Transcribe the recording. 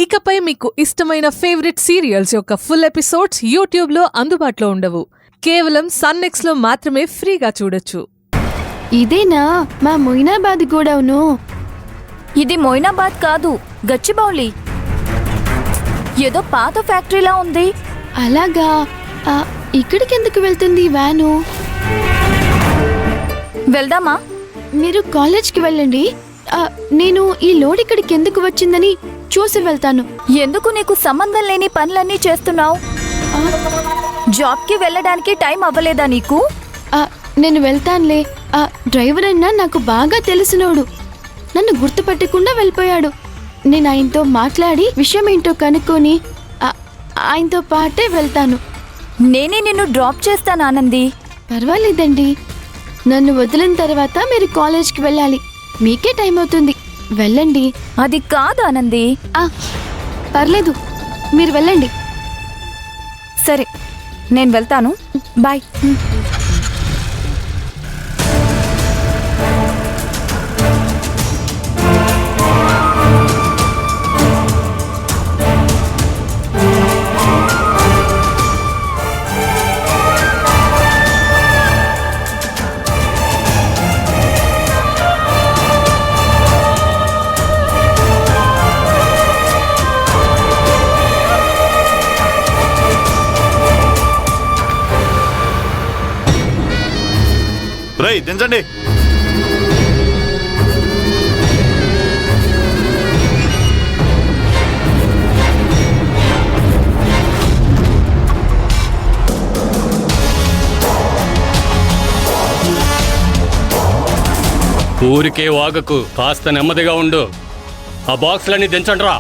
ఇకపై మీకు ఇష్టమైన ఫేవరెట్ సీరియల్స్ యొక్క ఫుల్ ఎపిసోడ్స్ యూట్యూబ్లో అందుబాటులో ఉండవు. కేవలం సన్నెక్స్లో మాత్రమే ఫ్రీగా చూడొచ్చు. ఇదేనా మా మొయినాబాద్ గోడౌను? ఇది మొయినాబాద్ కాదు, గచ్చిబౌలి. ఏదో పాత ఫ్యాక్టరీలా ఉంది. అలాగా? ఇక్కడికెందుకు వెళ్తుంది ఈ వ్యాను? వెళ్దామా? మీరు కాలేజ్కి వెళ్ళండి. నేను ఈ లోడ్ ఇక్కడికి ఎందుకు వచ్చిందని చూసి వెళ్తాను. ఎందుకు నీకు సంబంధం లేని పనులన్నీ చేస్తున్నావు? జాబ్కి వెళ్ళడానికి టైం అవ్వలేదా నీకు? నేను వెళ్తానులే. డ్రైవర్ అన్నా నాకు బాగా తెలిసినోడు. నన్ను గుర్తుపట్టకుండా వెళ్ళిపోయాడు. నేను ఆయనతో మాట్లాడి విషయం ఏంటో కనుక్కొని ఆయనతో పాటే వెళ్తాను. నేనే నిన్ను డ్రాప్ చేస్తాను ఆనంది. పర్వాలేదండి. నన్ను వదిలిన తర్వాత మీరు కాలేజ్కి వెళ్ళాలి. మీకే టైం అవుతుంది. వెళ్ళండి. అది కాదు ఆనంది. పర్లేదు, మీరు వెళ్ళండి. సరే, నేను వెళ్తాను. బాయ్. దించండి. ఊరికే వాగకు, కాస్త నెమ్మదిగా ఉండు. ఆ బాక్సులన్నీ దించండి రా.